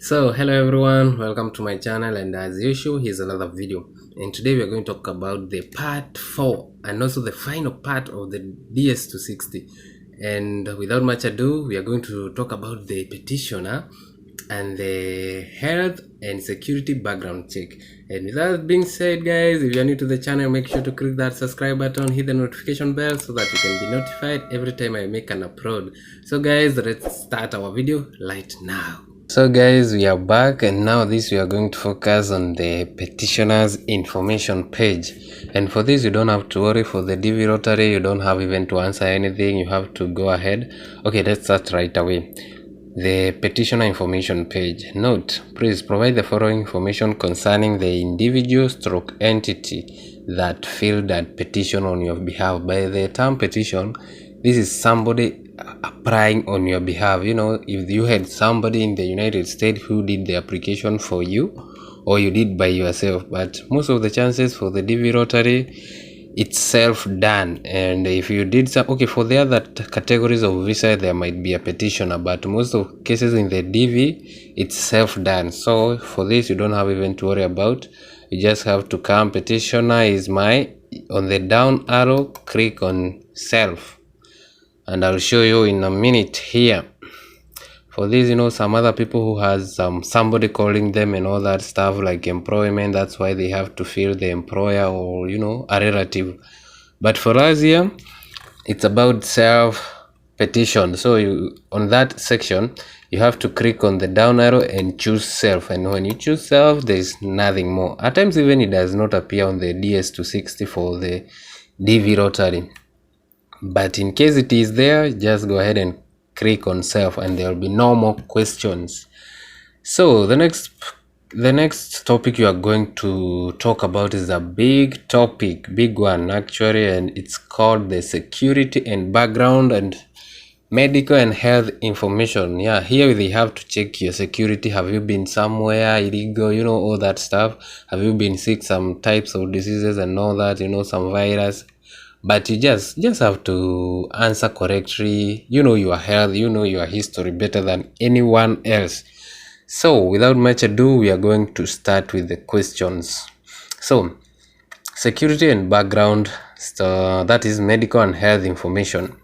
So hello everyone, welcome to my channel, and as usual here's another video. And today we are going to talk about the part 4 and also the final part of the DS-260. And without much ado, we are going to talk about the petitioner and the health and security background check. And with that being said, guys, if you are new to the channel, make sure to click that subscribe button, hit the notification bell so that you can be notified every time I make an upload. So guys, let's start our video right now. So guys, we are back, and now we are going to focus on the petitioner's information page. And for this, you don't have to worry. For the DV rotary, you don't have even to answer anything. You have to go ahead. Okay, let's start right away. The petitioner information page. Note, please provide the following information concerning the individual stroke entity that filed that petition on your behalf. By the term petition, this is somebody applying on your behalf. You know, if you had somebody in the United States who did the application for you, or you did by yourself, but most of the chances for the DV rotary, it's self-done. And if you did some, okay, for the other categories of visa there might be a petitioner, but most of cases in the DV it's self-done. So for this, you don't have even to worry about. You just have to come, petitioner is my, on the down arrow, click on self, and I'll show you in a minute here. For this, you know, some other people who has somebody calling them and all that stuff, like employment, that's why they have to fill the employer or, you know, a relative. But for us here, it's about self petition. So you, on that section, you have to click on the down arrow and choose self. And when you choose self, there's nothing more. At times even it does not appear on the DS-260 for the DV rotary. But in case it is there, just go ahead and click on self, and there will be no more questions. So the next topic you are going to talk about is a big topic, big one actually, and it's called the security and background and medical and health information. Yeah, here they have to check your security. Have you been somewhere illegal, you know, all that stuff? Have you been sick, some types of diseases and all that, you know, some virus? But you just have to answer correctly. You know your health, you know your history better than anyone else. So without much ado, we are going to start with the questions. So security and background, that is medical and health information.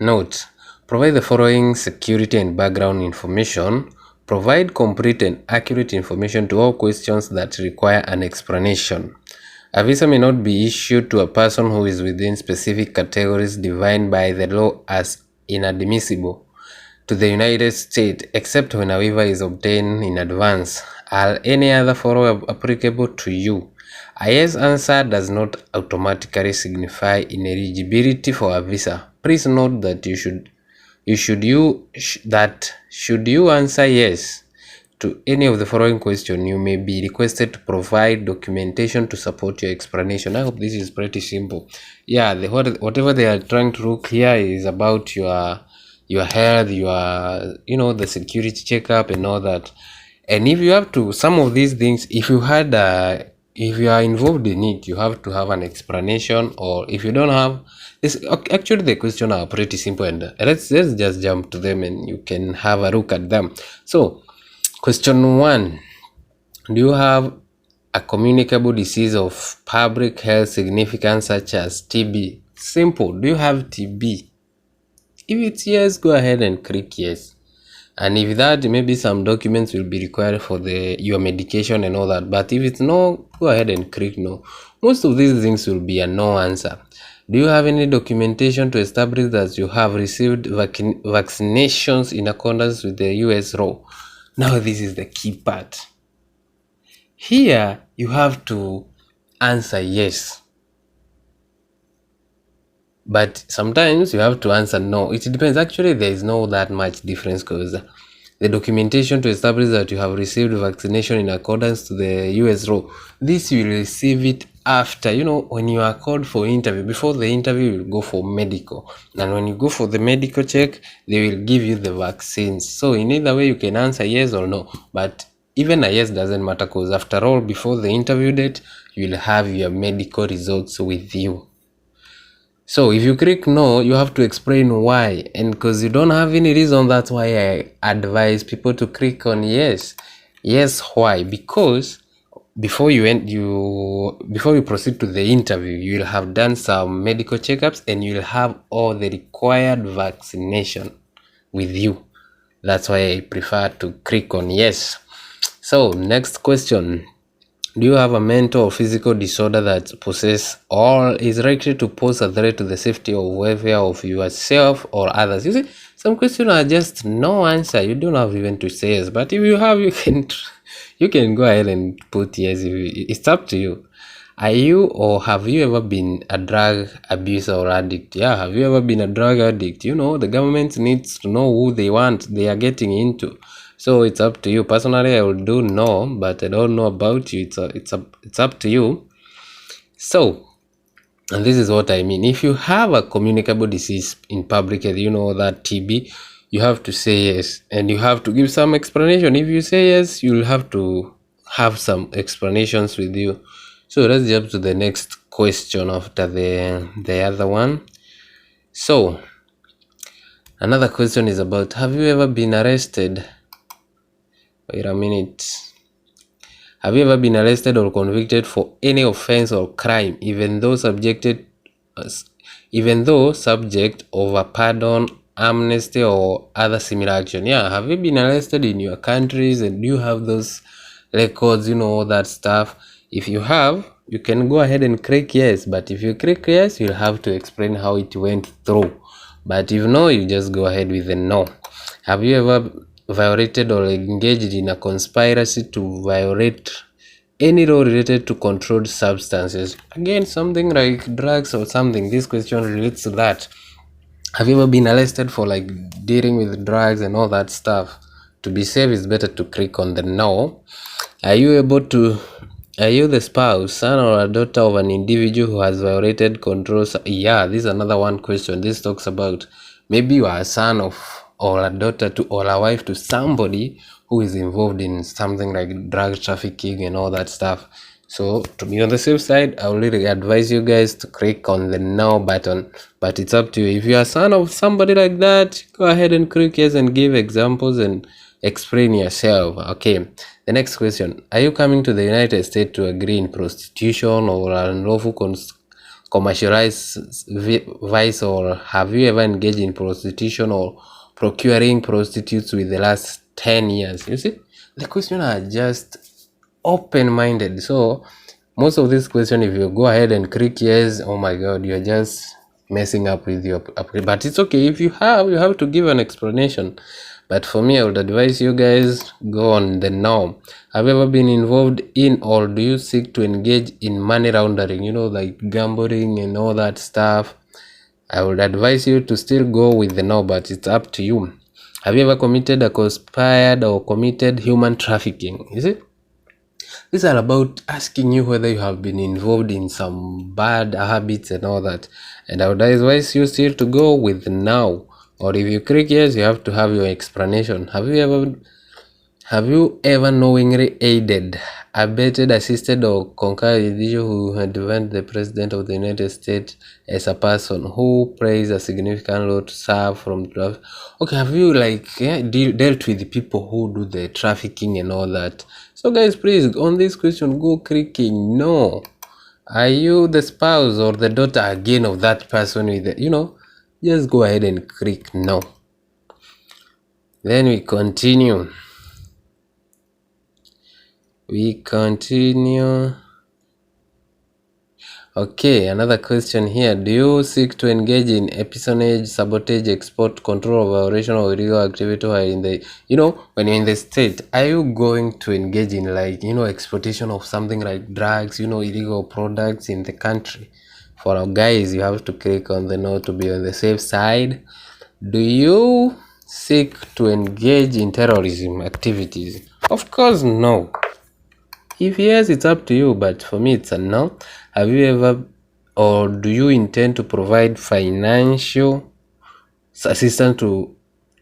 Note, provide the following security and background information. Provide complete and accurate information to all questions that require an explanation. A visa may not be issued to a person who is within specific categories defined by the law as inadmissible to the United States, except when a waiver is obtained in advance. Are any other follow applicable to you? A yes answer does not automatically signify ineligibility for a visa. Please note that should you answer yes to any of the following questions, you may be requested to provide documentation to support your explanation. I hope this is pretty simple. Yeah, whatever they are trying to look here is about your health, your, you know, the security checkup and all that. And if you have to, some of these things, if you are involved in it, you have to have an explanation. Or if you don't have this, actually the questions are pretty simple, and let's just jump to them and you can have a look at them. So question 1, do you have a communicable disease of public health significance such as TB? Simple. Do you have TB? If it's yes, go ahead and click yes. And if that, maybe some documents will be required for your medication and all that. But if it's no, go ahead and click no. Most of these things will be a no answer. Do you have any documentation to establish that you have received vaccinations in accordance with the US law? Now this is the key part. Here you have to answer yes, but sometimes you have to answer no. It depends. Actually, there is no that much difference, because the documentation to establish that you have received vaccination in accordance to the US law, this you will receive it after, you know, when you are called for interview. Before the interview, you will go for medical, and when you go for the medical check, they will give you the vaccines. So in either way, you can answer yes or no, but even a yes doesn't matter, because after all, before the interview date, you will have your medical results with you. So if you click no, you have to explain why, and because you don't have any reason, that's why I advise people to click on yes. Yes, why? Because before you proceed to the interview, you will have done some medical checkups and you'll have all the required vaccination with you. That's why I prefer to click on yes. So next question: do you have a mental or physical disorder that possess or is likely to pose a threat to the safety or welfare of yourself or others? You see, some questions are just no answer. You don't have even to say yes. But if you have, you can go ahead and put yes. It's up to you. Are you or have you ever been a drug abuser or addict? Yeah, have you ever been a drug addict? You know, the government needs to know who they are getting into. So it's up to you. Personally, I will do no, but I don't know about you. It's up to you. So, and this is what I mean. If you have a communicable disease in public health, you know, that TB, you have to say yes, and you have to give some explanation. If you say yes, you'll have to have some explanations with you. So let's jump to the next question after the other one. So another question is about, have you ever been arrested? Wait a minute. Have you ever been arrested or convicted for any offense or crime, even though subject of a pardon, amnesty, or other similar action? Yeah, have you been arrested in your countries and do you have those records, you know, all that stuff? If you have, you can go ahead and click yes, but if you click yes, you'll have to explain how it went through. But if no, you just go ahead with the no. Have you ever violated or engaged in a conspiracy to violate any law related to controlled substances? Again, something like drugs or something. This question relates to that. Have you ever been arrested for like dealing with drugs and all that stuff? To be safe, it's better to click on the no. Are you the spouse, son, or a daughter of an individual who has violated controls? Yeah, this is another one question. This talks about maybe you are a son of or a daughter to or a wife to somebody who is involved in something like drug trafficking and all that stuff. So to be on the safe side, I would really advise you guys to click on the now button, but it's up to you. If you are a son of somebody like that, go ahead and click yes and give examples and explain yourself. Okay, the next question: are you coming to the United States to agree in prostitution or unlawful commercialized vice, or have you ever engaged in prostitution or procuring prostitutes with the last 10 years? You see, the questions are just open-minded. So most of this question, if you go ahead and click yes, oh my god, you're just messing up with your but it's okay. If you have to give an explanation. But for me, I would advise you guys go on the now. Have you ever been involved in or do you seek to engage in money laundering, you know, like gambling and all that stuff? I would advise you to still go with the no, but it's up to you. Have you ever committed a conspired or committed human trafficking? You see, these are about asking you whether you have been involved in some bad habits and all that. And I would advise you still to go with now. Or if you click yes, you have to have your explanation. Have you ever knowingly aided, abetted, assisted, or concurred with individual who had defended the President of the United States as a person who plays a significant role to serve from traffic? Okay, have you dealt with people who do the trafficking and all that? So guys, please, on this question, go clicking no. Are you the spouse or the daughter again of that person with the, you know? Just go ahead and click no. Then we continue. Okay, another question here. Do you seek to engage in espionage, sabotage, export, control, violation, or illegal activity while in the, you know, when you're in the state? Are you going to engage in like, you know, exploitation of something like drugs, you know, illegal products in the country? For our guys, you have to click on the no to be on the safe side. Do you seek to engage in terrorism activities? Of course, no. If yes, it's up to you, but for me, it's a no. Have you ever, or do you intend to provide financial assistance to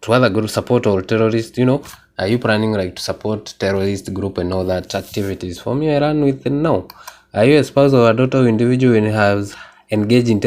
other groups, support or terrorists? You know, are you planning like to support terrorist group and all that activities? For me, I run with the no. Are you a spouse or a daughter of individual and has engage in,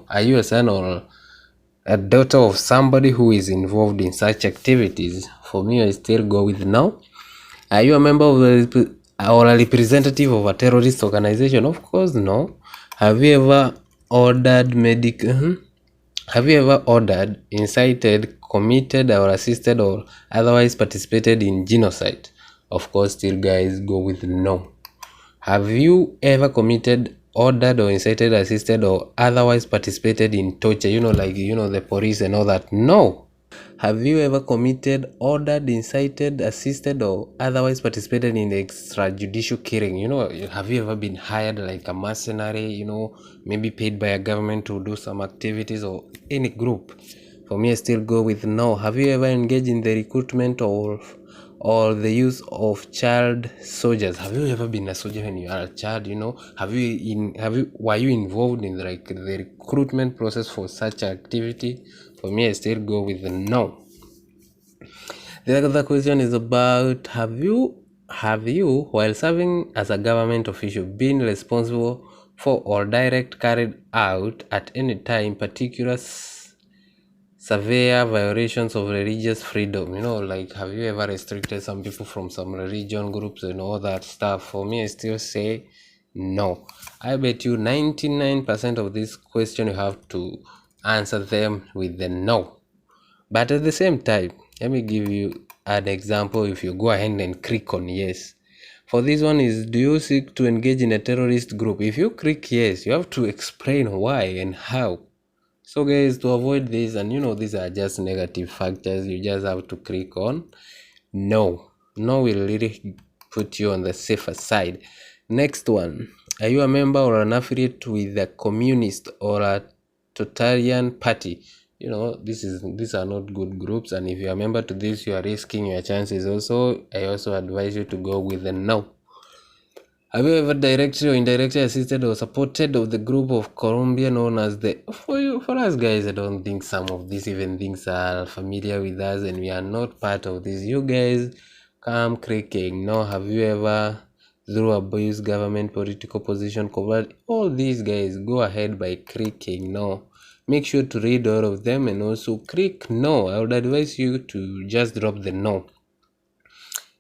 are you a son or a daughter of somebody who is involved in such activities? For me, I still go with no. Are you a member of or a representative of a terrorist organization? Of course, no. Have you ever ordered Have you ever ordered, incited, committed, or assisted, or otherwise participated in genocide? Of course, still guys go with no. Have you ever committed, ordered, or incited, assisted, or otherwise participated in torture? Like the police and all that. No. Have you ever committed, ordered, incited, assisted, or otherwise participated in extrajudicial killing? Have you ever been hired like a mercenary, maybe paid by a government to do some activities or any group? For me, I still go with no. Have you ever engaged in the recruitment or the use of child soldiers? Have you ever been a soldier when you are a child? Were you involved in like the recruitment process for such activity? For me, I still go with no. The other question is about have you while serving as a government official been responsible for or direct carried out at any time particular severe violations of religious freedom? Like have you ever restricted some people from some religion groups and all that stuff? For me, I still say no. I bet you 99% of this question you have to answer them with the no. But at the same time, let me give you an example. If you go ahead and click on yes, for this one is, do you seek to engage in a terrorist group? If you click yes, you have to explain why and how. So guys, to avoid this, and these are just negative factors, you just have to click on no. No will really put you on the safer side. Next one, are you a member or an affiliate with a communist or a totalitarian party? These are not good groups, and if you are a member to this, you are risking your chances. I also advise you to go with the no. Have you ever directly or indirectly assisted or supported of the group of Colombia known as the for us guys? I don't think some of these even things are familiar with us, and we are not part of this. You guys come clicking no. Have you ever through abuse government political position covered? All these guys, go ahead by clicking no. Make sure to read all of them and also click no. I would advise you to just drop the no,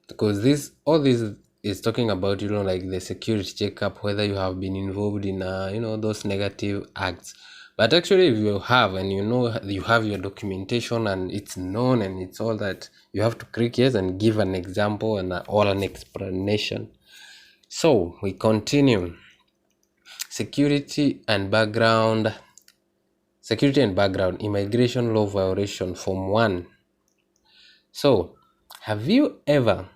because all this is talking about like the security checkup, whether you have been involved in those negative acts. But actually, if you have, and you have your documentation and it's known and it's all that, you have to click yes and give an example or an explanation. So we continue. Security and background immigration law violation, form 1. So have you ever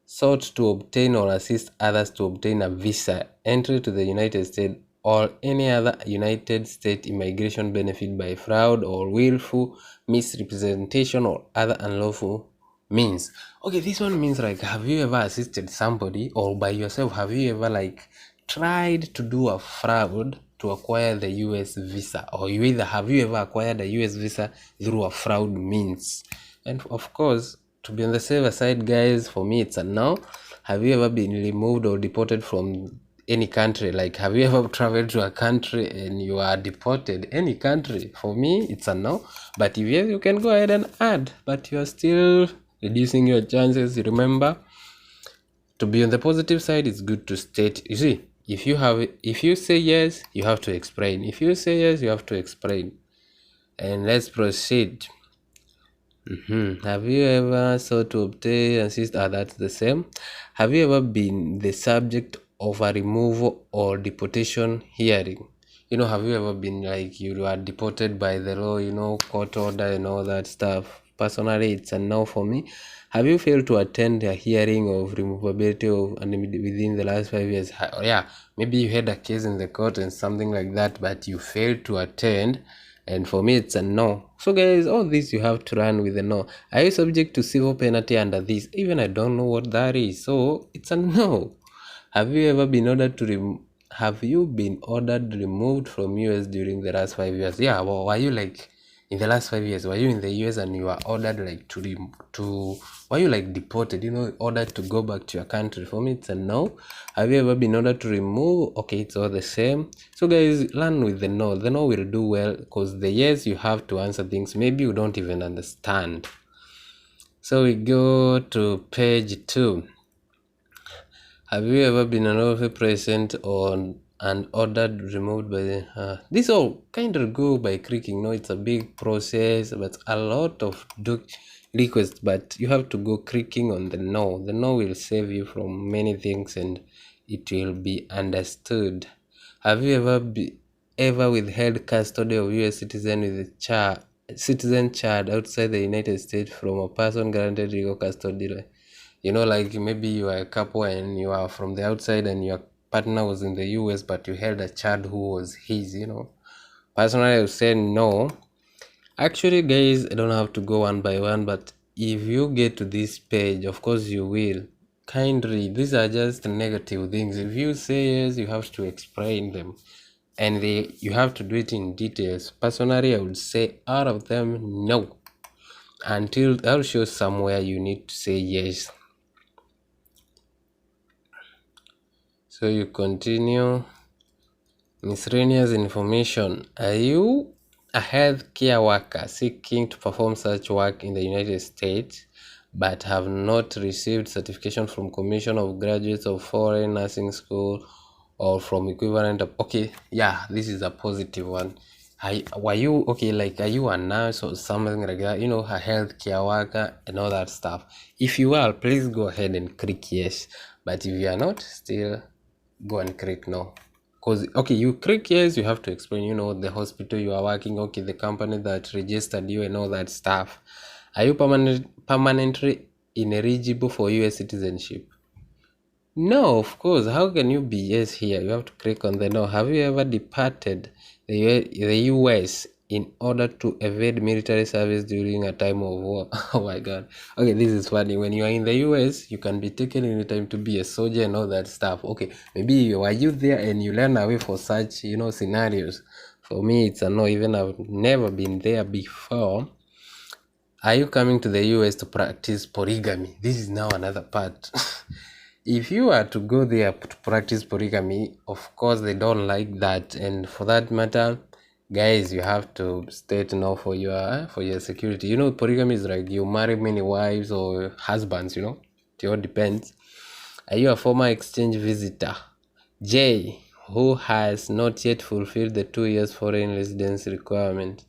sought to obtain or assist others to obtain a visa, entry to the United States, or any other United States immigration benefit by fraud or willful misrepresentation or other unlawful means? Okay, this one means like, have you ever assisted somebody, or by yourself, have you ever like tried to do a fraud to acquire the US visa, or have you ever acquired a US visa through a fraud means? And of course, to be on the safer side, guys, for me it's a no. Have you ever been removed or deported from any country? Like, have you ever traveled to a country and you are deported? Any country? For me, it's a no. But if yes, you can go ahead and add. But you are still reducing your chances. Remember, to be on the positive side, it's good to state. You see, if you say yes, you have to explain. If you say yes, you have to explain. And let's proceed. Have you ever sought to obtain assist? That's the same. Have you ever been the subject of a removal or deportation hearing? Have you ever been like you are deported by the law, court order and all that stuff? Personally, it's a no for me. Have you failed to attend a hearing of removability of within the last 5 years? Yeah, maybe you had a case in the court and something like that, but you failed to attend. And for me, it's a no. So guys, all this you have to run with a no. Are you subject to civil penalty under this? Even I don't know what that is. So it's a no. Have you ever been ordered to removed from US during the last 5 years? Yeah, well, are you like in the last 5 years, were you in the US and you are ordered like were you like deported, ordered to go back to your country? For me, it's a no. Have you ever been ordered to remove? Okay, it's all the same. So guys, learn with the no. The no will do well, because the yes, you have to answer things maybe you don't even understand. So we go to page 2. Have you ever been unlawfully present on and ordered removed by the this all kind of go by clicking? No, it's a big process, but a lot of requests, but you have to go clicking on the no. The no will save you from many things and it will be understood. Have you ever withheld custody of US citizen with a citizen child outside the United States from a person granted legal custody? Like maybe you are a couple and you are from the outside and your partner was in the US, but you held a child who was his. Personally, I would say no. Actually, guys, I don't have to go one by one, but if you get to this page, of course you will. Kindly, these are just negative things. If you say yes, you have to explain them, and you have to do it in details. Personally, I would say out of them, no. Until I'll show somewhere you need to say yes. So you continue. Miscellaneous information. Are you a healthcare worker seeking to perform such work in the United States but have not received certification from Commission of Graduates of Foreign Nursing School or from equivalent okay, yeah, this is a positive one. Were you okay, like are you a nurse or something like that, a healthcare worker and all that stuff? If you are, please go ahead and click yes, but if you are not, still go and click no. Because okay, you click yes, you have to explain, the hospital you are working, okay, the company that registered you and all that stuff. Are you permanently ineligible for US citizenship? No, of course. How can you be yes here? You have to click on the no. Have you ever departed the US in order to evade military service during a time of war? Oh my god. Okay, this is funny. When you are in the US, you can be taken anytime to be a soldier and all that stuff. Okay, maybe were you there and you learn away for such, scenarios? For me, it's a no. Even I've never been there before. Are you coming to the US to practice polygamy? This is now another part. If you are to go there to practice polygamy, of course they don't like that, and for that matter, guys, you have to state no for your security. Polygamy is like you marry many wives or husbands. It all depends. Are you a former exchange visitor? J, who has not yet fulfilled the 2 years foreign residency requirement?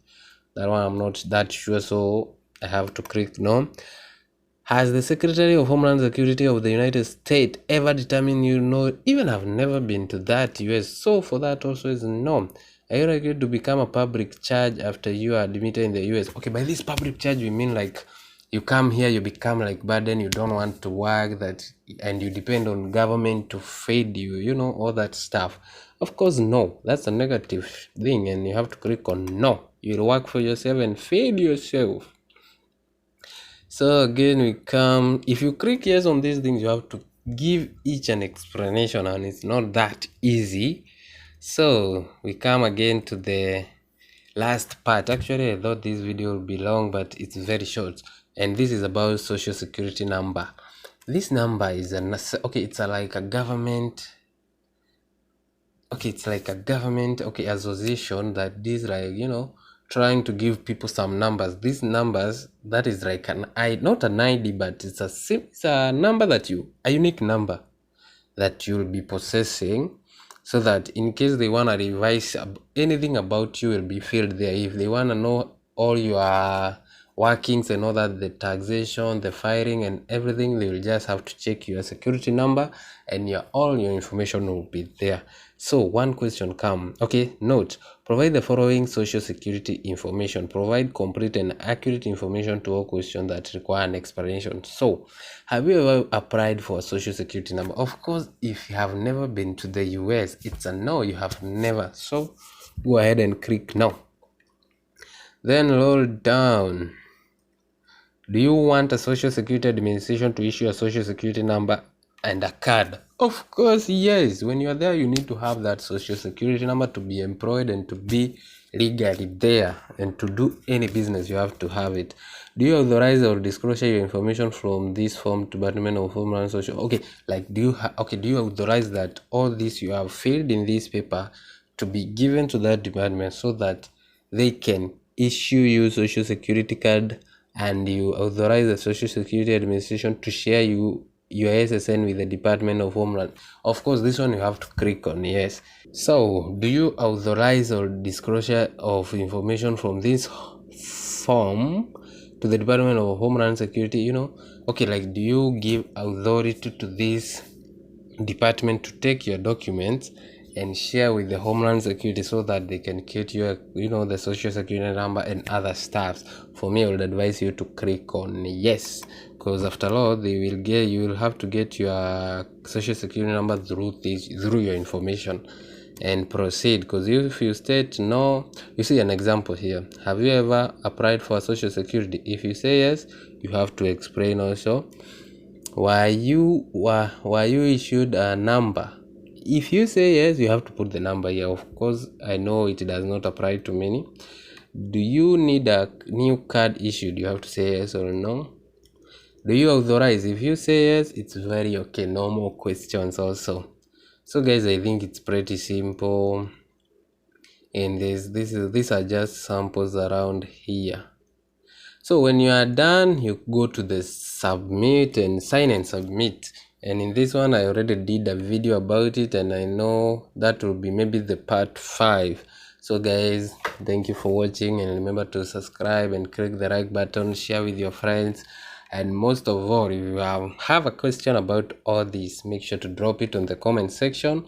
That one I'm not that sure, so I have to click no. Has the Secretary of Homeland Security of the United States ever determined even I've never been to that US, so for that also is no. Are you likely to become a public charge after you are admitted in the US? Okay, by this public charge we mean like you come here, you become like burden, you don't want to work, and you depend on government to feed you, all that stuff. Of course, no, that's a negative thing, and you have to click on no. You'll work for yourself and feed yourself. So again, we come, if you click yes on these things, you have to give each an explanation, and it's not that easy. So we come again to the last part. Actually, I thought this video would be long, but it's very short, and this is about social security number. This number is it's like a government association that is like trying to give people some numbers. These numbers, that is like not an ID, but it's a number a unique number that you'll be possessing, so that in case they want to revise anything about you will be filled there. If they want to know all your workings and all that, the taxation, the filing and everything, they will just have to check your security number and all your information will be there. So one question note, provide the following social security information. Provide complete and accurate information to all questions that require an explanation. So have you ever applied for a social security number? Of course, if you have never been to the US, it's a no, you have never. So go ahead and click no. Then roll down. Do you want a Social Security Administration to issue a social security number and a card? Of course, yes. When you are there, you need to have that social security number to be employed and to be legally there, and to do any business you have to have it. Do you authorize or disclosure your information from this form to Department of Homeland Social? Okay, like do you authorize that all this you have filled in this paper to be given to that department so that they can issue you social security card, and you authorize the Social Security Administration to share your SSN with the Department of Homeland? Of course, this one you have to click on yes. So, do you authorize or disclosure of information from this form to the Department of Homeland Security? Okay, like do you give authority to this department to take your documents and share with the Homeland Security so that they can get your the social security number and other stuff? For me, I would advise you to click on yes, because after all you will have to get your social security number through your information and proceed. Because if you state no, you see an example here. Have you ever applied for social security? If you say yes, you have to explain also why you issued a number. If you say yes, you have to put the number here. Of course, I know it does not apply to many. Do you need a new card issued? You have to say yes or no. Do you authorize? If you say yes, it's very okay. No more questions also. So guys, I think it's pretty simple, and these are just samples around here. So when you are done, you go to the submit and sign and submit. And in this one, I already did a video about it, and I know that will be maybe the part 5. So guys, thank you for watching, and remember to subscribe and click the like button, share with your friends, and most of all, if you have a question about all this, make sure to drop it on the comment section.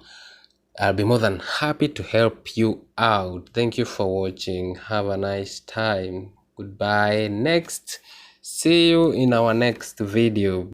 I'll be more than happy to help you out. Thank you for watching. Have a nice time. Goodbye. See you in our next video.